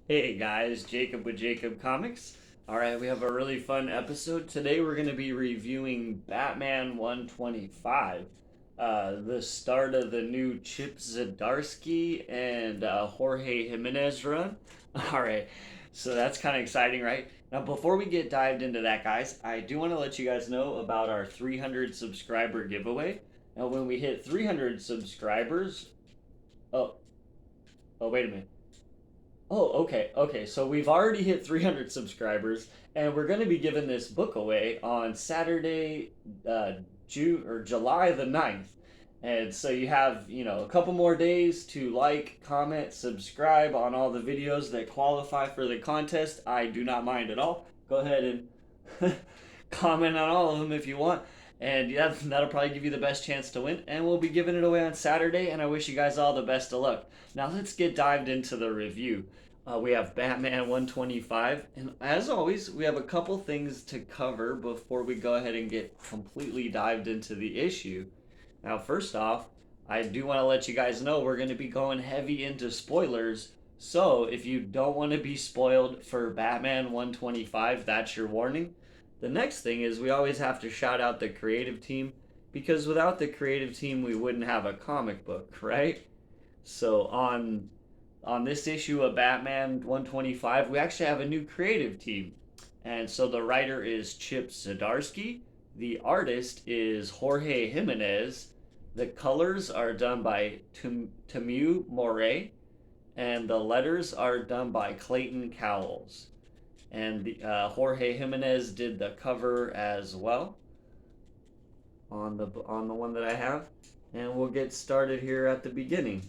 Hey guys, Jacob with Jacob Comics. Alright, we have a really fun episode. Today we're going to be reviewing Batman 125, the start of the new Chip Zdarsky and Jorge Jimenez run. Alright, so that's kind of exciting, right? Now, before we get dived into that, guys, I do want to let you guys know about our 300 subscriber giveaway. Now, when we hit 300 subscribers, oh, wait a minute. Oh, okay. So we've already hit 300 subscribers, and we're going to be giving this book away on Saturday, June or July the 9th. And so you have, a couple more days to like, comment, subscribe on all the videos that qualify for the contest. I do not mind at all. Go ahead and comment on all of them if you want. And yeah, that'll probably give you the best chance to win. And we'll be giving it away on Saturday. And I wish you guys all the best of luck. Now let's get dived into the review. We have Batman 125, and as always, we have a couple things to cover before we go ahead and get completely dived into the issue. Now, first off, I do want to let you guys know we're going to be going heavy into spoilers. So, if you don't want to be spoiled for Batman 125, that's your warning. The next thing is we always have to shout out the creative team because without the creative team, we wouldn't have a comic book, right? So, on this issue of Batman 125, we actually have a new creative team. And so the writer is Chip Zdarsky, the artist is Jorge Jimenez, the colors are done by Temu Moret, and the letters are done by Clayton Cowles. And Jorge Jimenez did the cover as well on the one that I have. And we'll get started here at the beginning,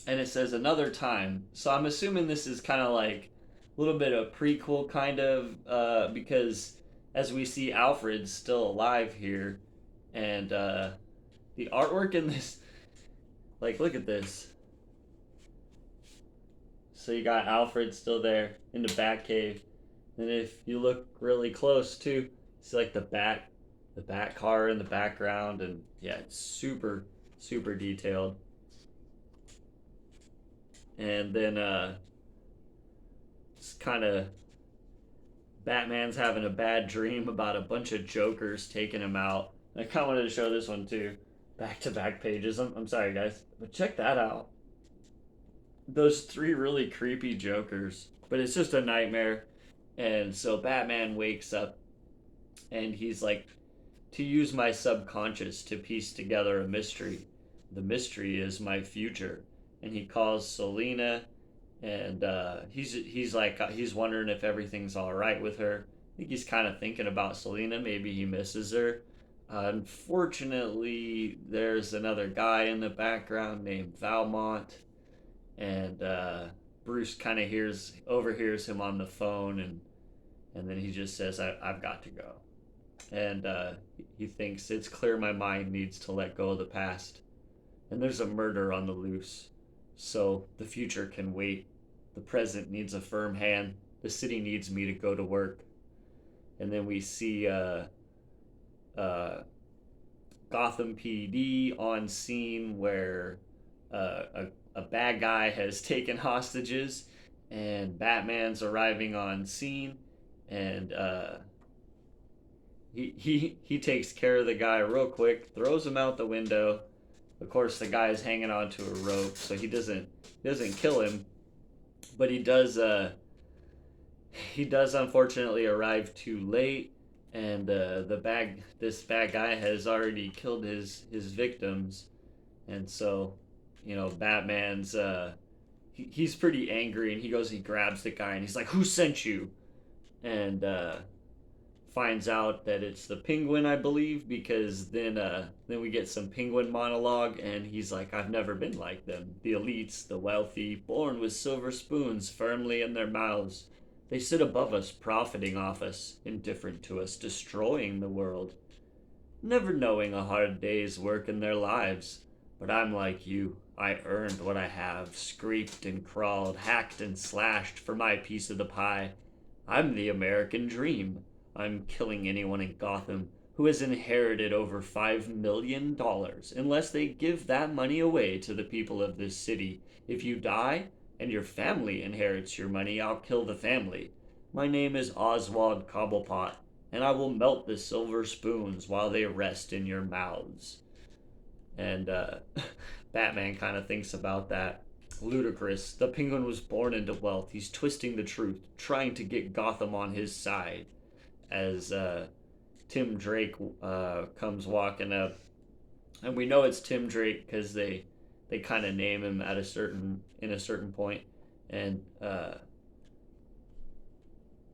and it says another time. So I'm assuming this is kind of like a little bit of prequel, kind of, because as we see, Alfred's still alive here, and the artwork in this, like, look at this. So you got Alfred still there in the Batcave, and if you look really close too, see like the bat car in the background, and yeah, it's super super detailed. And then it's kind of Batman's having a bad dream about a bunch of jokers taking him out. I kind of wanted to show this one too, back to back pages. I'm sorry guys, but check that out. Those three really creepy jokers, but it's just a nightmare. And so Batman wakes up and he's like, to use my subconscious to piece together a mystery. The mystery is my future. And he calls Selina, and he's like he's wondering if everything's all right with her. I think he's kind of thinking about Selina. Maybe he misses her. Unfortunately, there's another guy in the background named Valmont, and Bruce kind of overhears him on the phone, and then he just says, "I've got to go." And he thinks it's clear my mind needs to let go of the past, and there's a murder on the loose. So the future can wait. The present needs a firm hand. The city needs me to go to work. And then we see uh, Gotham PD on scene where a bad guy has taken hostages, and Batman's arriving on scene, and he takes care of the guy real quick, throws him out the window. Of course, the guy is hanging onto a rope, so he doesn't kill him, but he does unfortunately arrive too late, and this bad guy has already killed his victims, and so Batman's he's pretty angry, and he grabs the guy, and he's like, "Who sent you?" And finds out that it's the Penguin, I believe, because then we get some Penguin monologue, and he's like, "I've never been like them. The elites, the wealthy, born with silver spoons firmly in their mouths. They sit above us, profiting off us, indifferent to us, destroying the world, never knowing a hard day's work in their lives. But I'm like you. I earned what I have, scraped and crawled, hacked and slashed for my piece of the pie. I'm the American dream. I'm killing anyone in Gotham who has inherited over $5 million unless they give that money away to the people of this city. If you die, and your family inherits your money, I'll kill the family. My name is Oswald Cobblepot, and I will melt the silver spoons while they rest in your mouths. And Batman kind of thinks about that. Ludicrous. The Penguin was born into wealth. He's twisting the truth, trying to get Gotham on his side. As Tim Drake comes walking up, and we know it's Tim Drake because they kind of name him at a certain point, and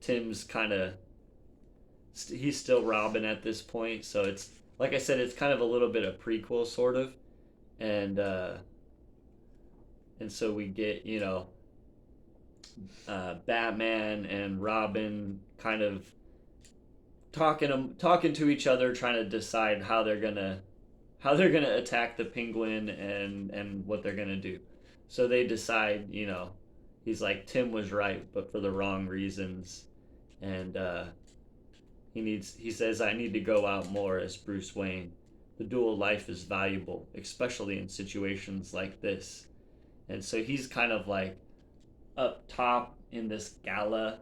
Tim's kind of he's still Robin at this point, so it's like I said, it's kind of a little bit of prequel sort of, and so we get Batman and Robin kind of talking to each other, trying to decide how they're gonna attack the Penguin and what they're gonna do. So they decide, he's like Tim was right, but for the wrong reasons, and he says I need to go out more as Bruce Wayne. The dual life is valuable, especially in situations like this. And so he's kind of like up top in this gala,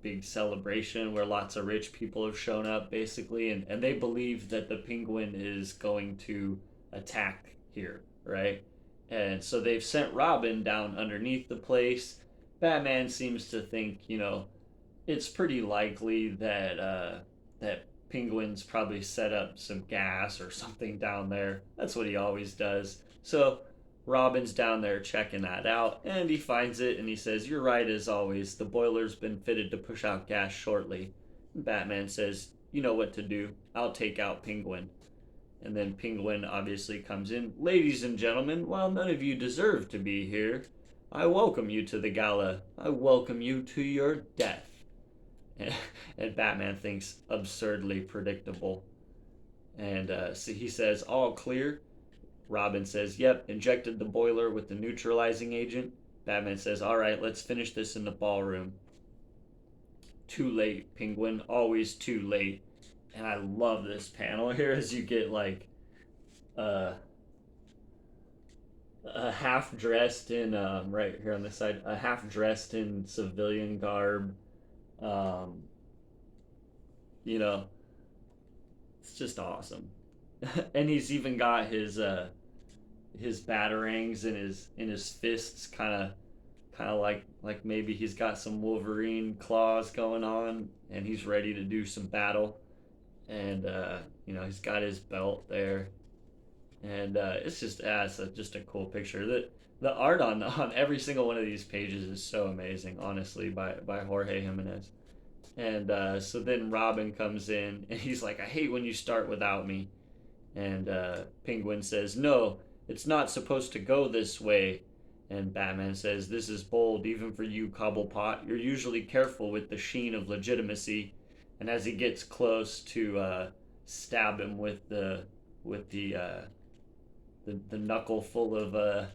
big celebration where lots of rich people have shown up, basically, and they believe that the Penguin is going to attack here, right? And so they've sent Robin down underneath the place. Batman seems to think, it's pretty likely that Penguin's probably set up some gas or something down there. That's what he always does. So Robin's down there checking that out, and he finds it, and he says, "You're right as always. The boiler's been fitted to push out gas shortly." And Batman says, "You know what to do. I'll take out Penguin." And then Penguin obviously comes in. "Ladies and gentlemen, while none of you deserve to be here, I welcome you to the gala. I welcome you to your death." And Batman thinks absurdly predictable. And so he says, "All clear." Robin says, "Yep, injected the boiler with the neutralizing agent." Batman says, "All right, let's finish this in the ballroom." Too late, Penguin. Always too late. And I love this panel here as you get like uh, a half dressed in right here on this side, a half dressed in civilian garb. Um, you know, it's just awesome. And he's even got his batarangs in his fists, kind of like maybe he's got some Wolverine claws going on, and he's ready to do some battle. And he's got his belt there, and it's just a cool picture. The art on every single one of these pages is so amazing, honestly, by Jorge Jimenez. And so then Robin comes in, and he's like, "I hate when you start without me." And Penguin says, "No, it's not supposed to go this way." And Batman says, "This is bold, even for you, Cobblepot. You're usually careful with the sheen of legitimacy." And as he gets close to stab him with the knuckle full of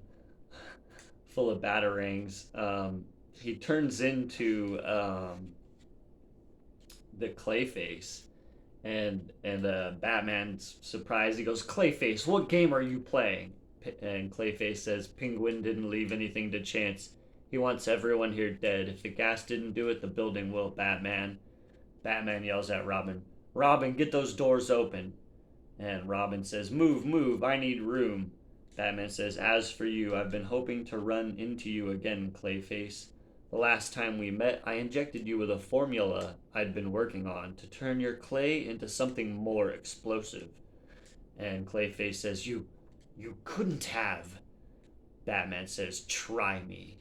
batarangs, he turns into the Clayface. And Batman's surprised. He goes, "Clayface, what game are you playing?" And Clayface says, "Penguin didn't leave anything to chance. He wants everyone here dead. If the gas didn't do it, the building will, Batman." Batman yells at Robin, "Robin, get those doors open." And Robin says, "Move, move, I need room." Batman says, "As for you, I've been hoping to run into you again, Clayface. The last time we met, I injected you with a formula I'd been working on to turn your clay into something more explosive." And Clayface says, You couldn't have." Batman says, "Try me.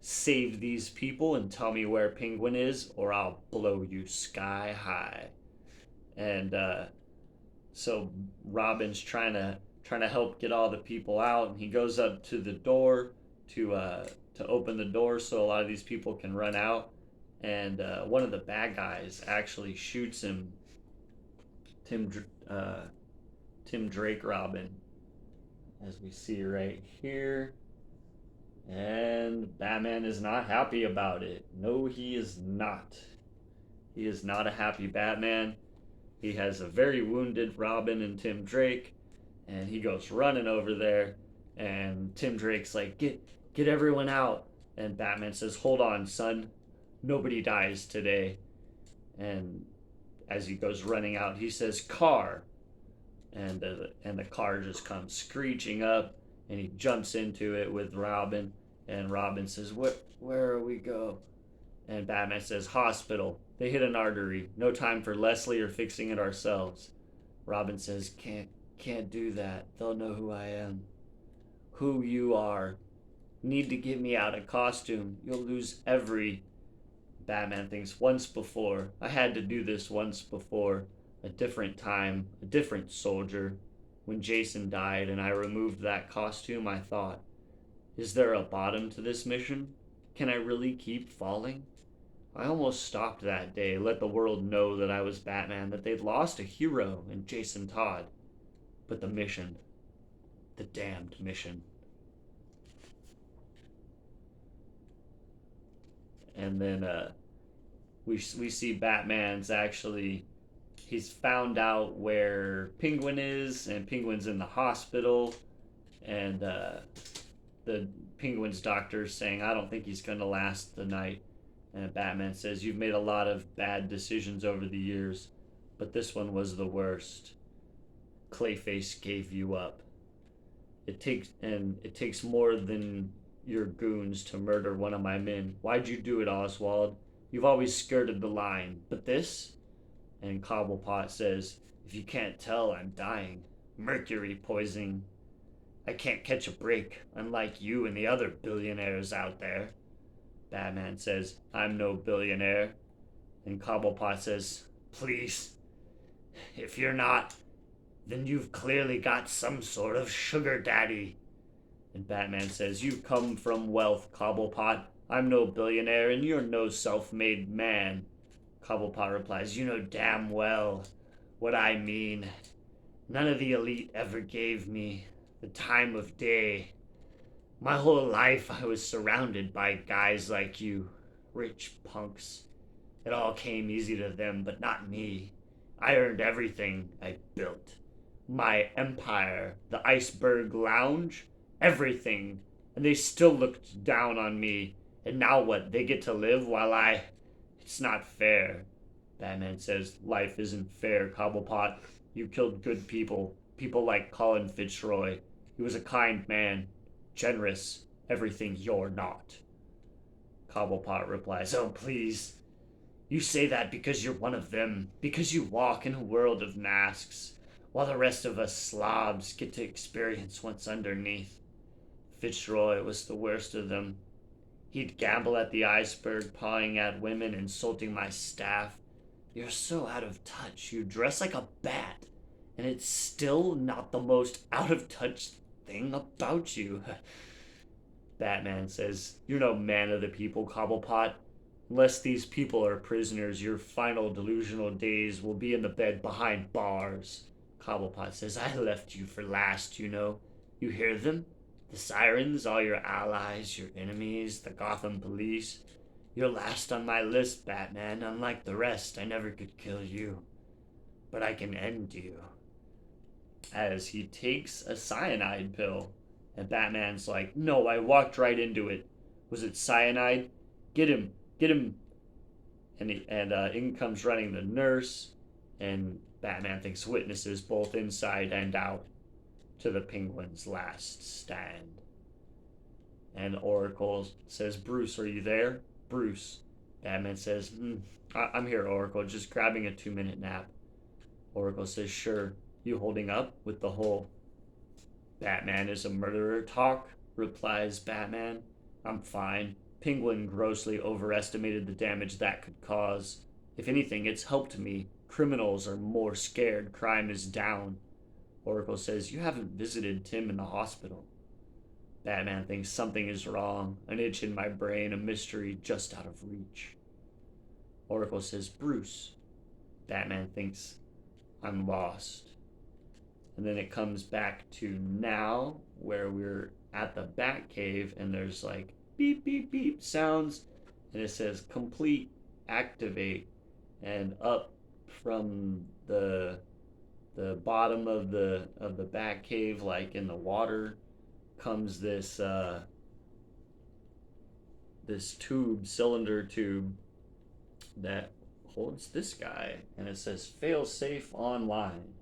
Save these people and tell me where Penguin is, or I'll blow you sky high." And so Robin's trying to help get all the people out, and he goes up to the door to open the door so a lot of these people can run out. And one of the bad guys actually shoots him, Tim Drake Robin, as we see right here. And Batman is not happy about it. No, he is not. He is not a happy Batman. He has a very wounded Robin and Tim Drake, and he goes running over there. And Tim Drake's like, Get Get everyone out. And Batman says, hold on, son. Nobody dies today. And as he goes running out, he says, car. And the car just comes screeching up, and he jumps into it with Robin. And Robin says, where are we go? And Batman says, hospital. They hit an artery. No time for Leslie or fixing it ourselves. Robin says, can't do that. They'll know who I am. Who you are. Need to get me out of costume. You'll lose every... Batman thinks, once before. I had to do this once before. A different time. A different soldier. When Jason died and I removed that costume, I thought, is there a bottom to this mission? Can I really keep falling? I almost stopped that day, let the world know that I was Batman, that they'd lost a hero in Jason Todd. But the mission, the damned mission. And then we see Batman's actually, he's found out where Penguin is, and Penguin's in the hospital, and the Penguin's doctor's saying, I don't think he's going to last the night. And Batman says, you've made a lot of bad decisions over the years, but this one was the worst. Clayface gave you up. It takes more than your goons to murder one of my men. Why'd you do it, Oswald? You've always skirted the line. But this? And Cobblepot says, if you can't tell, I'm dying. Mercury poisoning. I can't catch a break, unlike you and the other billionaires out there. Batman says, I'm no billionaire. And Cobblepot says, please, if you're not, then you've clearly got some sort of sugar daddy. And Batman says, you come from wealth, Cobblepot. I'm no billionaire and you're no self-made man. Cobblepot replies, you know damn well what I mean. None of the elite ever gave me the time of day. My whole life I was surrounded by guys like you, rich punks. It all came easy to them, but not me. I earned everything I built. My empire, the Iceberg Lounge, everything. And they still looked down on me. And now what? They get to live while I... It's not fair. Batman says, life isn't fair, Cobblepot. You killed good people. People like Colin Fitzroy. He was a kind man. Generous, everything you're not. Cobblepot replies, oh, please. You say that because you're one of them, because you walk in a world of masks, while the rest of us slobs get to experience what's underneath. Fitzroy was the worst of them. He'd gamble at the Iceberg, pawing at women, insulting my staff. You're so out of touch. You dress like a bat, and it's still not the most out of touch thing about you. Batman says, you're no man of the people, Cobblepot. Unless these people are prisoners, your final delusional days will be in the bed behind bars. Cobblepot says, I left you for last, you know. You hear them? The sirens, all your allies, your enemies, the Gotham police. You're last on my list, Batman. Unlike the rest, I never could kill you. But I can end you. As he takes a cyanide pill. And Batman's like, no, I walked right into it. Was it cyanide? Get him. And in comes running the nurse. And Batman thinks witnesses both inside and out to the Penguin's last stand. And Oracle says, Bruce, are you there? Bruce. Batman says, I'm here, Oracle, just grabbing a 2-minute nap. Oracle says, sure. You holding up with the whole Batman is a murderer talk? Replies Batman. I'm fine. Penguin grossly overestimated the damage that could cause. If anything, it's helped me. Criminals are more scared. Crime is down. Oracle says, you haven't visited Tim in the hospital. Batman thinks something is wrong. An itch in my brain, a mystery just out of reach. Oracle says, Bruce. Batman thinks, I'm lost. And then it comes back to now, where we're at the Batcave, and there's like beep, beep, beep sounds, and it says complete activate, and up from the bottom of the Batcave, like in the water, comes this this cylinder tube that holds this guy, and it says "fail safe online."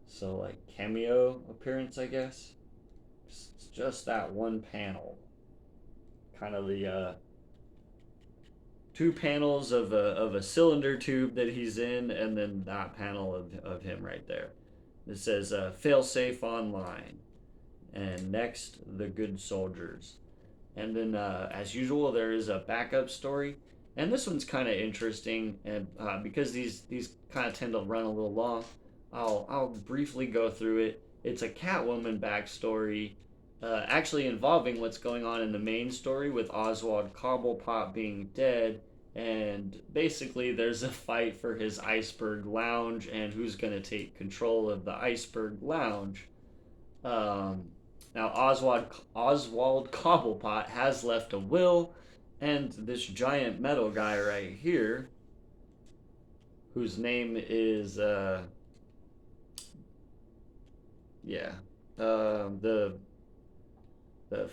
So like cameo appearance, I guess. It's just that one panel, kind of the two panels of a cylinder tube that he's in, and then that panel of him right there. It says "fail safe online," and next the good soldiers. And then, as usual, there is a backup story, and this one's kind of interesting, and because these kind of tend to run a little long, I'll briefly go through it. It's a Catwoman backstory, actually involving what's going on in the main story with Oswald Cobblepot being dead, and basically there's a fight for his iceberg lounge and who's going to take control of the iceberg lounge. Um, Now Oswald Cobblepot has left a will, and this giant metal guy right here, whose name is yeah, the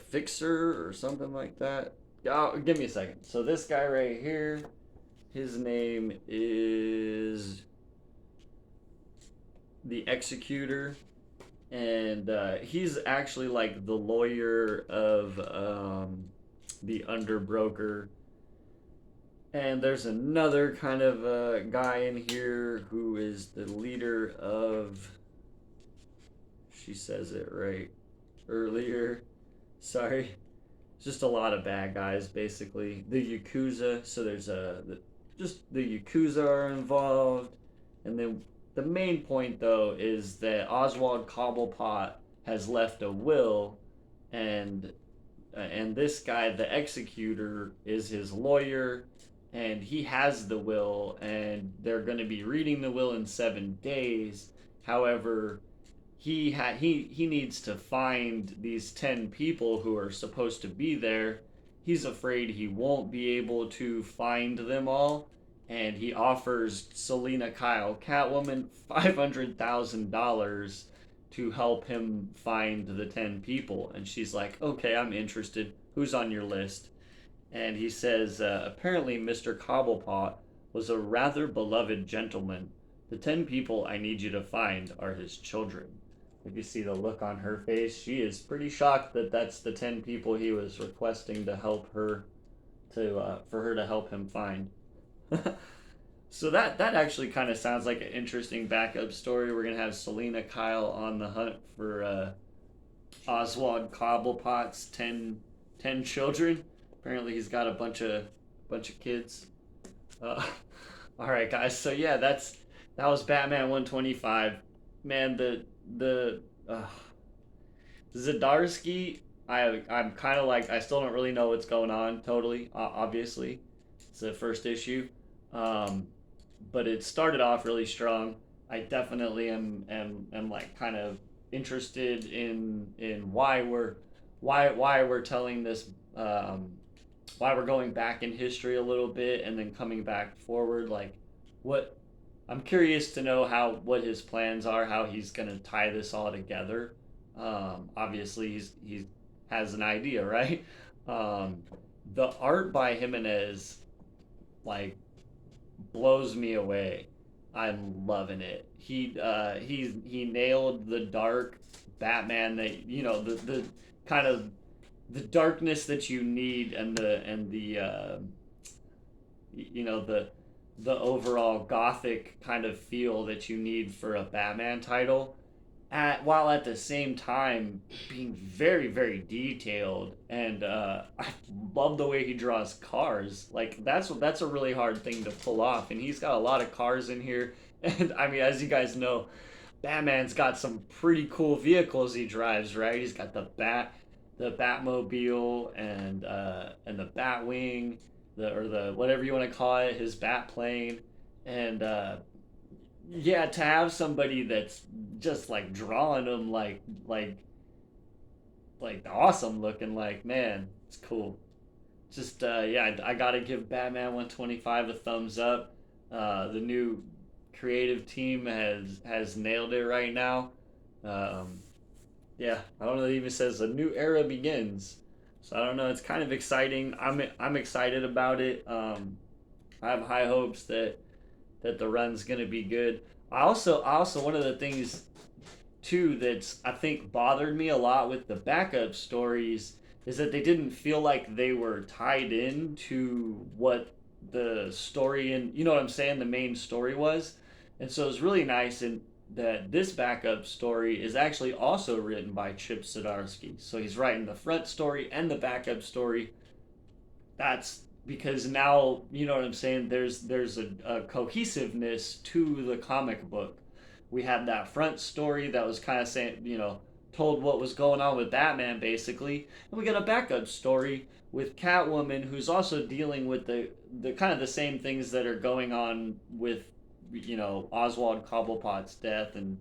Fixer or something like that. Oh, give me a second. So this guy right here, his name is the Executor, and he's actually like the lawyer of the underbroker. And there's another kind of guy in here who is the leader of. She says it right earlier. Sorry. Just a lot of bad guys, basically. The Yakuza. So there's just the Yakuza are involved. And then the main point, though, is that Oswald Cobblepot has left a will, and this guy, the Executor, is his lawyer, and he has the will, and they're going to be reading the will in 7 days. However, he needs to find these 10 people who are supposed to be there. He's afraid he won't be able to find them all, and he offers Selena Kyle, Catwoman, $500,000 to help him find the 10 people. And she's like, "Okay, I'm interested. Who's on your list?" And he says, "Apparently Mr. Cobblepot was a rather beloved gentleman. The 10 people I need you to find are his children." If you see the look on her face, she is pretty shocked that that's the 10 people he was requesting to help her, for her to help him find. So that actually kind of sounds like an interesting backup story. We're gonna have Selena Kyle on the hunt for Oswald Cobblepot's 10 children. Apparently he's got a bunch of kids. Uh, all right, guys. So yeah, that was Batman 125. Man, the Zdarsky. I'm kind of like, I still don't really know what's going on. Totally, obviously, it's the first issue, um, but it started off really strong. I definitely am like kind of interested in why we're telling this, why we're going back in history a little bit and then coming back forward. Like, what I'm curious to know what his plans are, how he's gonna tie this all together. Obviously, he has an idea, right? Um, the art by Jimenez, like, blows me away. I'm loving it. He nailed the dark Batman, that the kind of the darkness that you need, and the the overall gothic kind of feel that you need for a Batman title, while at the same time being very, very detailed. And I love the way he draws cars. Like, that's a really hard thing to pull off, and he's got a lot of cars in here. And I mean, as you guys know, Batman's got some pretty cool vehicles he drives, right? He's got the Batmobile, and the Batwing, the whatever you want to call it, his Bat plane. And yeah, to have somebody that's just like drawing them like awesome looking, like, man, it's cool. Just yeah, I gotta give Batman 125 a thumbs up. The new creative team has nailed it right now. Um, yeah, I don't know. It even says a new era begins. So I don't know. It's kind of exciting. I'm excited about it. I have high hopes that the run's gonna be good. I also one of the things too that's I think bothered me a lot with the backup stories is that they didn't feel like they were tied in to what the story and you know what I'm saying the main story was, and so it's really nice and that this backup story is actually also written by Chip Zdarsky. So he's writing the front story and the backup story. That's because now you know what I'm saying. There's a cohesiveness to the comic book. We had that front story that was kind of saying told what was going on with Batman basically, and we got a backup story with Catwoman who's also dealing with the kind of the same things that are going on with Oswald Cobblepot's death. And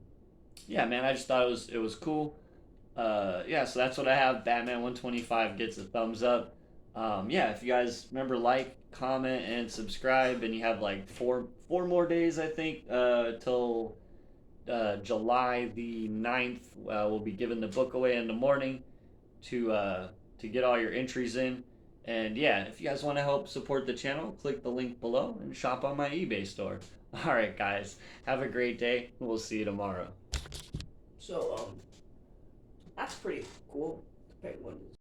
yeah, man, I just thought it was cool. Yeah, so that's what I have. Batman 125 gets a thumbs up. Yeah, if you guys remember, like, comment, and subscribe, and you have like four more days, I think, till July the 9th. We'll be giving the book away in the morning to get all your entries in. And yeah, if you guys want to help support the channel, click the link below and shop on my eBay store. All right, guys, have a great day. We'll see you tomorrow. So, that's pretty cool. The Penguin